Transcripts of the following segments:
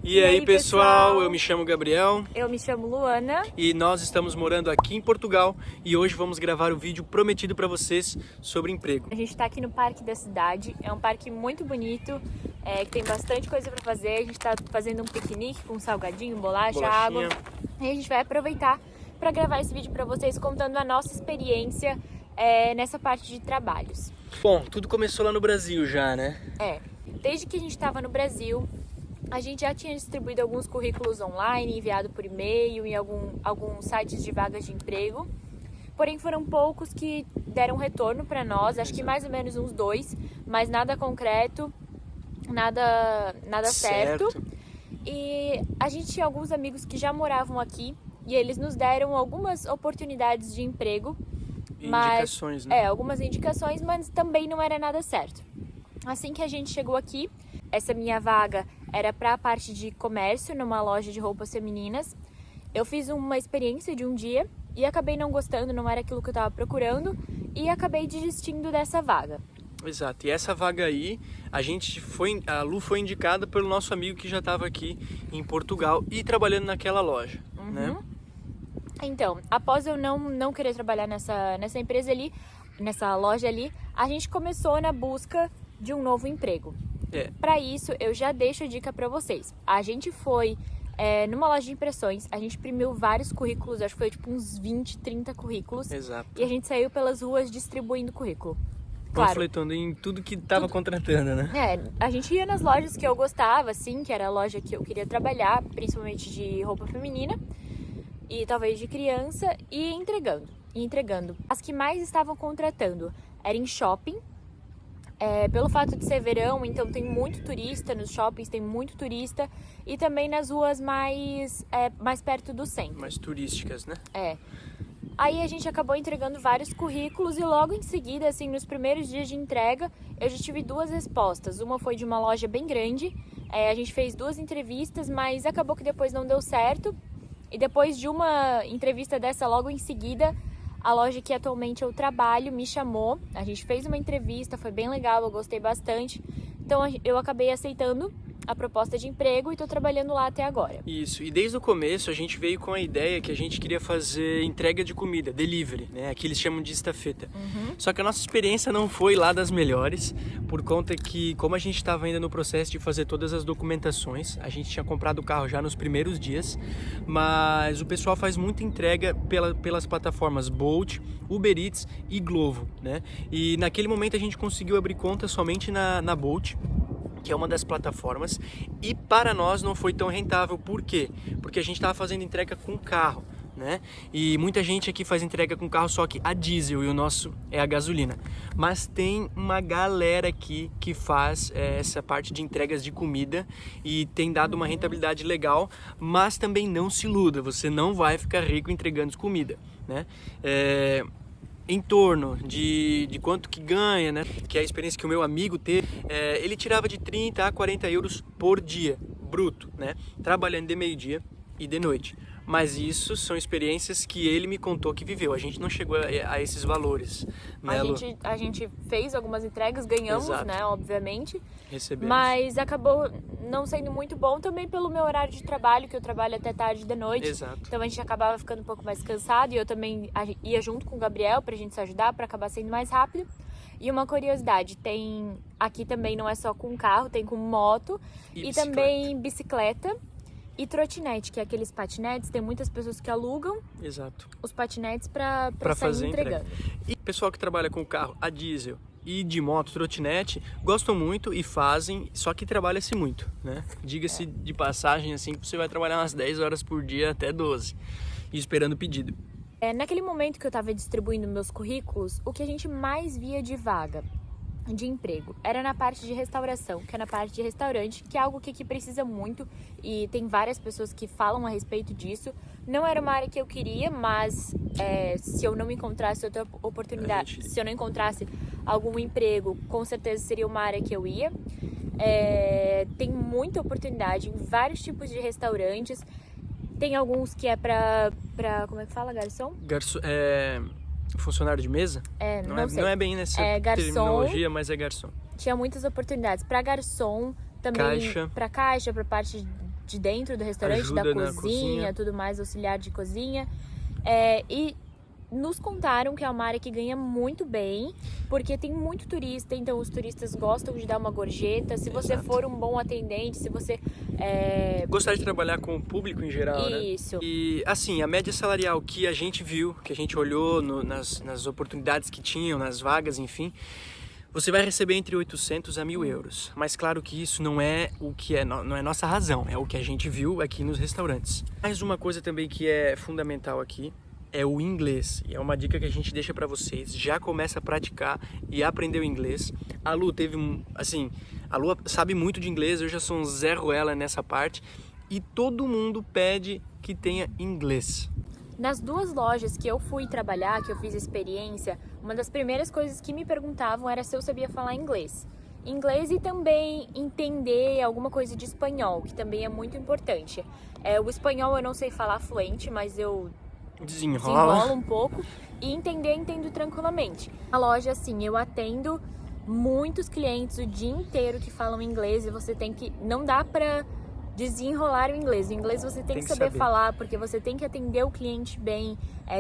E aí, pessoal, eu me chamo Gabriel. Eu me chamo Luana. E nós estamos morando aqui em Portugal e hoje vamos gravar o vídeo prometido para vocês sobre emprego. A gente está aqui no Parque da Cidade, é um parque muito bonito, que tem bastante coisa para fazer. A gente está fazendo um piquenique com salgadinho, bolacha, água. E a gente vai aproveitar para gravar esse vídeo para vocês contando a nossa experiência nessa parte de trabalhos. Bom, tudo começou lá no Brasil já, né? Desde que a gente estava no Brasil, a gente já tinha distribuído alguns currículos online, enviado por e-mail em alguns sites de vagas de emprego. Porém, foram poucos que deram retorno para nós, acho que mais ou menos uns 2, mas nada concreto, nada certo. E a gente tinha alguns amigos que já moravam aqui e eles nos deram algumas oportunidades de emprego. Indicações, né? Algumas indicações, mas também não era nada certo. Assim que a gente chegou aqui, essa minha vaga era para a parte de comércio, numa loja de roupas femininas. Eu fiz uma experiência de um dia e acabei não gostando, não era aquilo que eu estava procurando e acabei desistindo dessa vaga. Exato, e essa vaga aí, a Lu foi indicada pelo nosso amigo que já estava aqui em Portugal e trabalhando naquela loja, né? Então, após eu não querer trabalhar nessa empresa ali, nessa loja ali, a gente começou na busca de um novo emprego. Para isso, eu já deixo a dica para vocês. A gente foi numa loja de impressões, a gente imprimiu vários currículos, acho que foi tipo uns 20, 30 currículos. Exato. E a gente saiu pelas ruas distribuindo currículo. Panfletando em tudo que estava contratando, né? A gente ia nas lojas que eu gostava, assim, que era a loja que eu queria trabalhar, principalmente de roupa feminina e talvez de criança, e entregando. As que mais estavam contratando eram em shopping. Pelo fato de ser verão, então tem muito turista nos shoppings, tem muito turista, e também nas ruas mais perto do centro. Mais turísticas, né? Aí a gente acabou entregando vários currículos e logo em seguida, assim, nos primeiros dias de entrega, eu já tive 2 respostas. Uma foi de uma loja bem grande, a gente fez 2 entrevistas, mas acabou que depois não deu certo. E depois de uma entrevista dessa, logo em seguida, a loja que atualmente eu trabalho me chamou, a gente fez uma entrevista, foi bem legal, eu gostei bastante. Então eu acabei aceitando a proposta de emprego e estou trabalhando lá até agora. Isso, e desde o começo a gente veio com a ideia que a gente queria fazer entrega de comida, delivery, né? Aqui eles chamam de estafeta. Só que a nossa experiência não foi lá das melhores, por conta que, como a gente estava ainda no processo de fazer todas as documentações, a gente tinha comprado o carro já nos primeiros dias, mas o pessoal faz muita entrega pelas plataformas Bolt, Uber Eats e Glovo, né? E naquele momento a gente conseguiu abrir conta somente na Bolt, que é uma das plataformas, e para nós não foi tão rentável. Por quê? Porque a gente estava fazendo entrega com carro, né? E muita gente aqui faz entrega com carro só que a diesel, e o nosso é a gasolina. Mas tem uma galera aqui que faz essa parte de entregas de comida e tem dado uma rentabilidade legal, mas também não se iluda, você não vai ficar rico entregando comida, né? Em torno de quanto que ganha, né? Que é a experiência que o meu amigo teve, ele tirava de 30 a 40 euros por dia, bruto, né? Trabalhando de meio-dia e de noite. Mas isso são experiências que ele me contou que viveu. A gente não chegou a esses valores, né, Lu? A gente fez algumas entregas, ganhamos, Exato. né, obviamente. Recebemos. Mas acabou não sendo muito bom também pelo meu horário de trabalho, que eu trabalho até tarde da noite. Exato. Então a gente acabava ficando um pouco mais cansado e eu também ia junto com o Gabriel pra gente se ajudar, pra acabar sendo mais rápido. E uma curiosidade, aqui também não é só com carro, tem com moto e também bicicleta. E trotinete, que é aqueles patinetes, tem muitas pessoas que alugam. Exato. Os patinetes pra sair fazer entregando. E o pessoal que trabalha com carro a diesel e de moto, trotinete, gostam muito e fazem, só que trabalha-se muito, né? Diga-se de passagem, assim, que você vai trabalhar umas 10 horas por dia, até 12, e esperando o pedido. Naquele momento que eu estava distribuindo meus currículos, o que a gente mais via de vaga de emprego era na parte de restauração, que é na parte de restaurante, que é algo que aqui precisa muito e tem várias pessoas que falam a respeito disso. Não era uma área que eu queria, mas se eu não encontrasse outra oportunidade, se eu não encontrasse algum emprego, com certeza seria uma área que eu ia. Tem muita oportunidade em vários tipos de restaurantes. Tem alguns que é pra como é que fala, garçom? Funcionário de mesa? Não é bem nessa terminologia, mas é garçom. Tinha muitas oportunidades para garçom, também para caixa, para parte de dentro do restaurante, Ajuda da na cozinha, tudo mais, auxiliar de cozinha. E nos contaram que é uma área que ganha muito bem, porque tem muito turista, então os turistas gostam de dar uma gorjeta. Se você for um bom atendente, se você... Gostar de trabalhar com o público em geral, né? Isso. E assim, a média salarial que a gente viu, que a gente olhou nas oportunidades que tinham, nas vagas, enfim, você vai receber entre 800 a 1.000 euros. Mas claro que isso não é o que não é nossa razão, é o que a gente viu aqui nos restaurantes. Mais uma coisa também que é fundamental aqui é o inglês. E é uma dica que a gente deixa para vocês. Já começa a praticar e aprender o inglês. A Lu a Lu sabe muito de inglês, eu já sou um Zé Ruela nessa parte. E todo mundo pede que tenha inglês. Nas 2 lojas que eu fui trabalhar, que eu fiz experiência, uma das primeiras coisas que me perguntavam era se eu sabia falar inglês. Inglês e também entender alguma coisa de espanhol, que também é muito importante. O espanhol eu não sei falar fluente, mas eu desenrolo um pouco e entendo tranquilamente. Na loja, assim, eu atendo muitos clientes o dia inteiro que falam inglês e você tem que... Não dá pra desenrolar o inglês. O inglês você tem que saber falar, porque você tem que atender o cliente bem,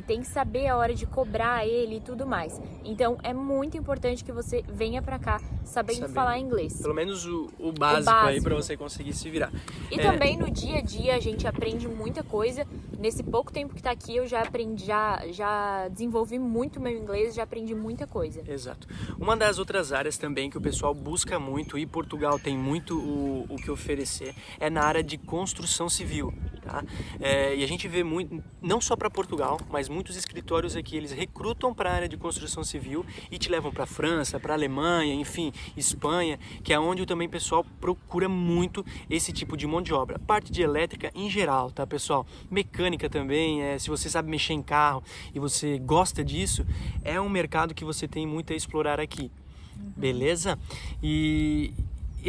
tem que saber a hora de cobrar ele e tudo mais. Então é muito importante que você venha pra cá sabendo falar inglês. Pelo menos o básico aí pra você conseguir se virar. E também no dia a dia a gente aprende muita coisa. Nesse pouco tempo que tá aqui eu já aprendi, já desenvolvi muito meu inglês, já aprendi muita coisa. Exato. Uma das outras áreas também que o pessoal busca muito, e Portugal tem muito o que oferecer, é na área de construção civil, tá? E a gente vê muito, não só para Portugal, mas muitos escritórios aqui, eles recrutam para a área de construção civil e te levam para França, para Alemanha, enfim, Espanha, que é onde também o pessoal procura muito esse tipo de mão de obra. Parte de elétrica em geral, tá, pessoal? Mecânica também, se você sabe mexer em carro e você gosta disso, é um mercado que você tem muito a explorar aqui. Beleza? E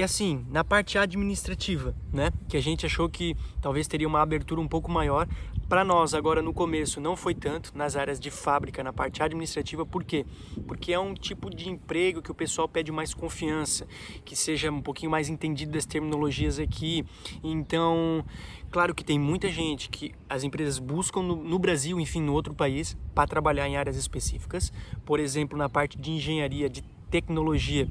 assim, na parte administrativa, né, que a gente achou que talvez teria uma abertura um pouco maior, para nós agora no começo não foi tanto, nas áreas de fábrica, na parte administrativa. Por quê? Porque é um tipo de emprego que o pessoal pede mais confiança, que seja um pouquinho mais entendido das terminologias aqui. Então, claro que tem muita gente que as empresas buscam no Brasil, enfim, no outro país, para trabalhar em áreas específicas. Por exemplo, na parte de engenharia, de tecnologia,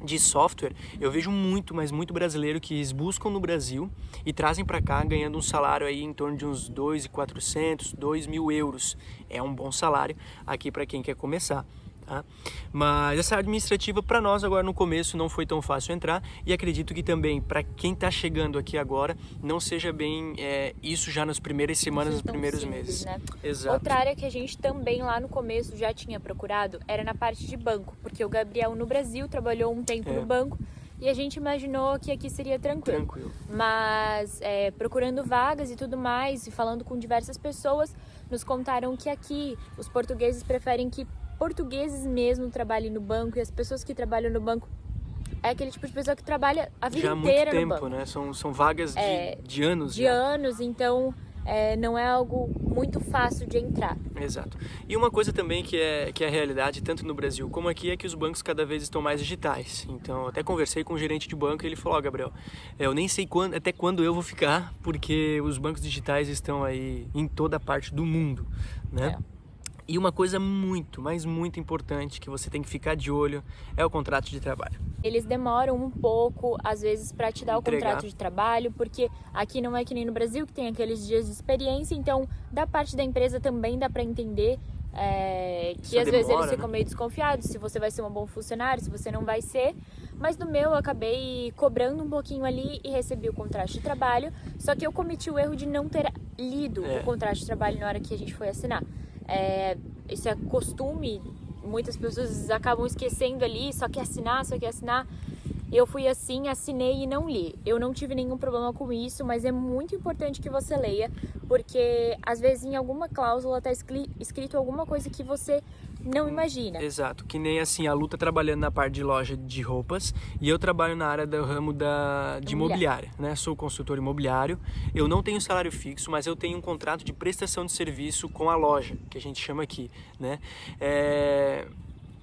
de software, eu vejo muito, mas muito brasileiro que eles buscam no Brasil e trazem para cá ganhando um salário aí em torno de uns 2.400, 2.000 euros. É um bom salário aqui para quem quer começar. Tá? Mas essa administrativa para nós agora no começo não foi tão fácil entrar, e acredito que também para quem está chegando aqui agora não seja bem isso já nas primeiras semanas, nos primeiros meses. Né? Exato. Outra área que a gente também lá no começo já tinha procurado era na parte de banco, porque o Gabriel no Brasil trabalhou um tempo no banco e a gente imaginou que aqui seria tranquilo. Mas procurando vagas e tudo mais e falando com diversas pessoas, nos contaram que aqui os portugueses preferem que portugueses mesmo trabalhem no banco, e as pessoas que trabalham no banco é aquele tipo de pessoa que trabalha a vida inteira no banco. Já há muito tempo, né? São vagas de anos. De anos, então não é algo muito fácil de entrar. Exato. E uma coisa também que é a realidade, tanto no Brasil como aqui, é que os bancos cada vez estão mais digitais. Então, eu até conversei com o gerente de banco e ele falou: Gabriel, eu nem sei até quando eu vou ficar, porque os bancos digitais estão aí em toda parte do mundo, né? E uma coisa muito, mas muito importante que você tem que ficar de olho é o contrato de trabalho. Eles demoram um pouco, às vezes, para te dar o contrato de trabalho, porque aqui não é que nem no Brasil, que tem aqueles dias de experiência, então da parte da empresa também dá para entender que às vezes eles ficam meio desconfiados se você vai ser um bom funcionário, se você não vai ser. Mas no meu eu acabei cobrando um pouquinho ali e recebi o contrato de trabalho, só que eu cometi o erro de não ter lido o contrato de trabalho na hora que a gente foi assinar. Isso é costume, muitas pessoas acabam esquecendo ali, só quer assinar. Eu fui assim, assinei e não li. Eu não tive nenhum problema com isso, mas é muito importante que você leia, porque às vezes em alguma cláusula está escrito alguma coisa que você não imagina. Exato, que nem assim, a Lu tá trabalhando na parte de loja de roupas e eu trabalho na área do ramo de imobiliária, né? Sou consultor imobiliário, eu não tenho salário fixo, mas eu tenho um contrato de prestação de serviço com a loja, que a gente chama aqui, né?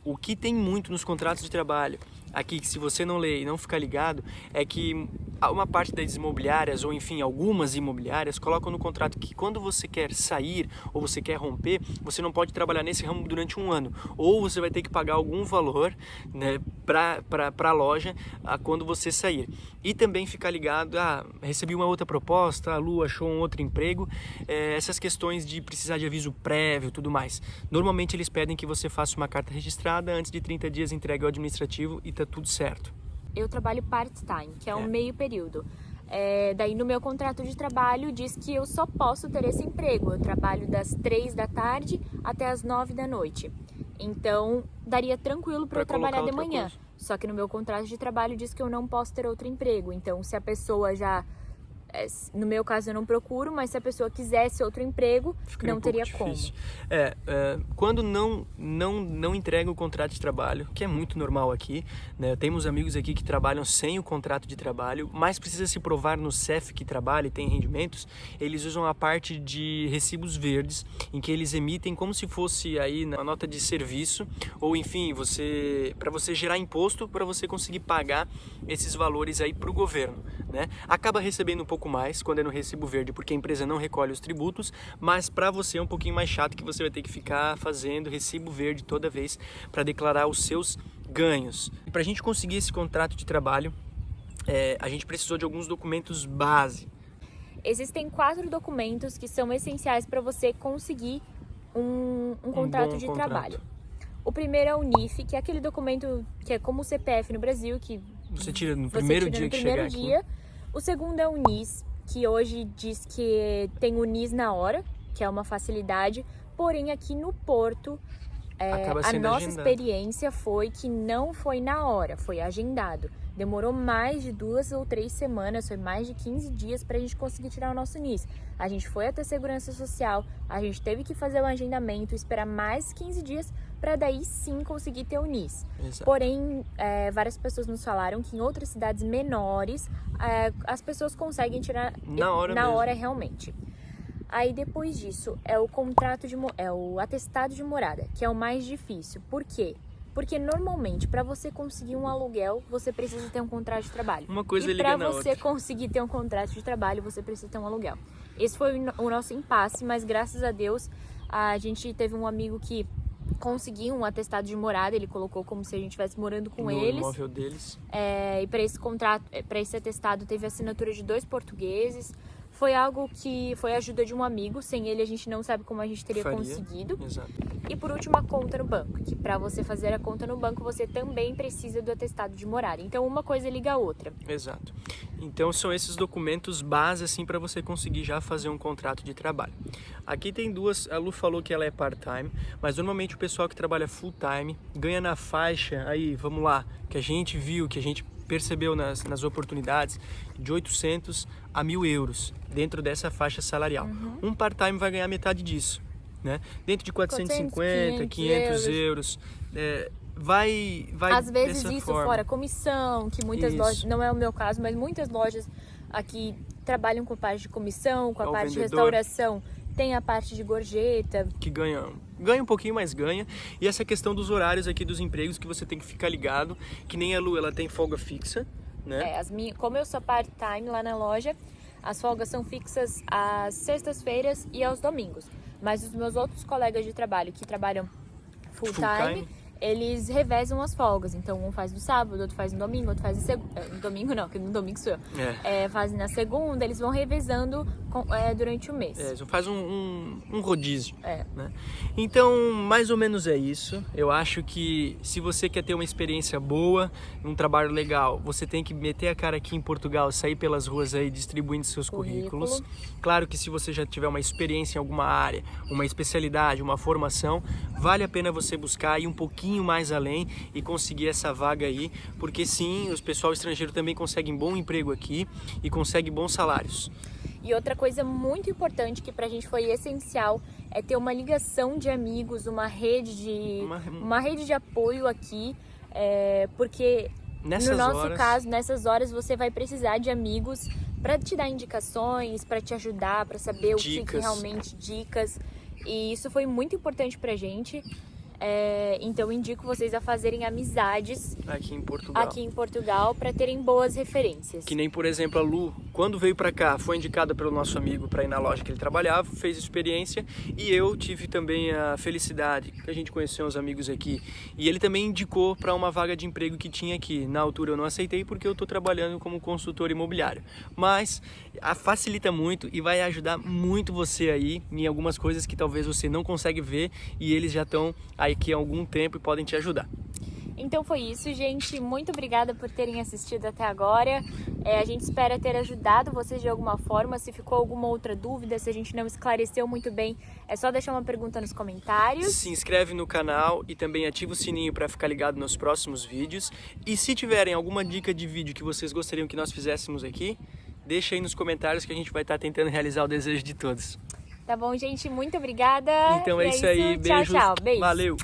O que tem muito nos contratos de trabalho aqui, que se você não ler e não ficar ligado, é que uma parte das imobiliárias, ou enfim, algumas imobiliárias, colocam no contrato que quando você quer sair ou você quer romper, você não pode trabalhar nesse ramo durante 1 ano. Ou você vai ter que pagar algum valor, né, para a loja quando você sair. E também ficar ligado, recebi uma outra proposta, a Lu achou um outro emprego, essas questões de precisar de aviso prévio e tudo mais. Normalmente eles pedem que você faça uma carta registrada, antes de 30 dias entregue ao administrativo e tá tudo certo. Eu trabalho part-time, que é um meio período. Daí no meu contrato de trabalho diz que eu só posso ter esse emprego. Eu trabalho das 3 da tarde até as 9 da noite. Então daria tranquilo para eu trabalhar de manhã. Só que no meu contrato de trabalho diz que eu não posso ter outro emprego. Então se a pessoa já... No meu caso eu não procuro, mas se a pessoa quisesse outro emprego, não teria como. Quando não entrega o contrato de trabalho, que é muito normal aqui, né? Temos amigos aqui que trabalham sem o contrato de trabalho, mas precisa se provar no CEF que trabalha e tem rendimentos, eles usam a parte de recibos verdes, em que eles emitem como se fosse aí na nota de serviço, ou enfim, para você gerar imposto, para você conseguir pagar esses valores aí para o governo, né? Acaba recebendo um pouco mais quando é no recibo verde, porque a empresa não recolhe os tributos, mas para você é um pouquinho mais chato, que você vai ter que ficar fazendo recibo verde toda vez para declarar os seus ganhos. Para a gente conseguir esse contrato de trabalho, a gente precisou de alguns documentos base. Existem 4 documentos que são essenciais para você conseguir um contrato de trabalho. O primeiro é o NIF, que é aquele documento que é como o CPF no Brasil, que você tira no primeiro dia que chegar aqui. O segundo é o NIS, que hoje diz que tem o NIS na hora, que é uma facilidade, porém aqui no Porto, a nossa experiência foi que não foi na hora, foi agendado. Demorou mais de 2 ou 3 semanas, foi mais de 15 dias para a gente conseguir tirar o nosso NIS. A gente foi até a Segurança Social, a gente teve que fazer o agendamento, esperar mais 15 dias para daí sim conseguir ter o NIS. Exato. Porém, várias pessoas nos falaram que em outras cidades menores, as pessoas conseguem tirar na hora realmente. Aí depois disso, é o atestado de morada, que é o mais difícil. Por quê? Porque normalmente, para você conseguir um aluguel, você precisa ter um contrato de trabalho. Uma coisa liga na outra. E para você conseguir ter um contrato de trabalho, você precisa ter um aluguel. Esse foi o nosso impasse, mas graças a Deus, a gente teve um amigo que conseguiu um atestado de morada, ele colocou como se a gente estivesse morando com eles. No imóvel deles. E para esse contrato, para esse atestado, teve a assinatura de 2 portugueses. Foi algo que foi a ajuda de um amigo, sem ele a gente não sabe como a gente teria conseguido. Exato. E por último, a conta no banco, que para você fazer a conta no banco, você também precisa do atestado de morada. Então uma coisa liga a outra. Exato. Então são esses documentos base assim para você conseguir já fazer um contrato de trabalho. Aqui tem 2, a Lu falou que ela é part-time, mas normalmente o pessoal que trabalha full-time ganha na faixa, aí vamos lá, que a gente viu, que a gente percebeu nas oportunidades, de 800 a 1.000 euros dentro dessa faixa salarial. Um part-time vai ganhar metade disso, né? Dentro de 450, 500 euros. Vai às vezes dessa isso forma. Fora comissão, que muitas lojas, não é o meu caso, mas muitas lojas aqui trabalham com a parte de comissão, com a parte de restauração, tem a parte de gorjeta. Que ganha um pouquinho, mas ganha. E essa questão dos horários aqui dos empregos, que você tem que ficar ligado, que nem a Lu, ela tem folga fixa, né? Como eu sou part-time lá na loja, as folgas são fixas às sextas-feiras e aos domingos. Mas os meus outros colegas de trabalho que trabalham full-time, eles revezam as folgas. Então, um faz no sábado, outro faz no domingo, outro faz no segunda. No domingo não, porque no domingo sou eu. Fazem na segunda, eles vão revezando durante o mês. Faz um rodízio. Né? Então, mais ou menos é isso. Eu acho que se você quer ter uma experiência boa, um trabalho legal, você tem que meter a cara aqui em Portugal, sair pelas ruas aí distribuindo seus currículos. Claro que se você já tiver uma experiência em alguma área, uma especialidade, uma formação, vale a pena você buscar ir um pouquinho mais além e conseguir essa vaga aí, porque sim, o pessoal estrangeiro também consegue bom emprego aqui e consegue bons salários. E outra coisa muito importante que pra gente foi essencial é ter uma ligação de amigos, uma rede de apoio aqui, porque no nosso caso, nessas horas você vai precisar de amigos para te dar indicações, para te ajudar, para saber o que realmente dicas. E isso foi muito importante pra gente. Então indico vocês a fazerem amizades aqui em Portugal para terem boas referências. Que nem, por exemplo, a Lu, quando veio pra cá, foi indicada pelo nosso amigo para ir na loja que ele trabalhava, fez experiência, e eu tive também a felicidade, que a gente conheceu uns amigos aqui, e ele também indicou para uma vaga de emprego que tinha aqui. Na altura eu não aceitei porque eu estou trabalhando como consultor imobiliário, mas facilita muito e vai ajudar muito você aí em algumas coisas que talvez você não consegue ver, e eles já estão aqui há algum tempo e podem te ajudar. Então foi isso, gente. Muito obrigada por terem assistido até agora. A gente espera ter ajudado vocês de alguma forma. Se ficou alguma outra dúvida, se a gente não esclareceu muito bem, é só deixar uma pergunta nos comentários. Se inscreve no canal e também ativa o sininho para ficar ligado nos próximos vídeos. E se tiverem alguma dica de vídeo que vocês gostariam que nós fizéssemos aqui, deixa aí nos comentários que a gente vai estar tentando realizar o desejo de todos. Tá bom, gente? Muito obrigada. Então é isso aí. Beijos. Tchau, tchau. Beijo. Valeu.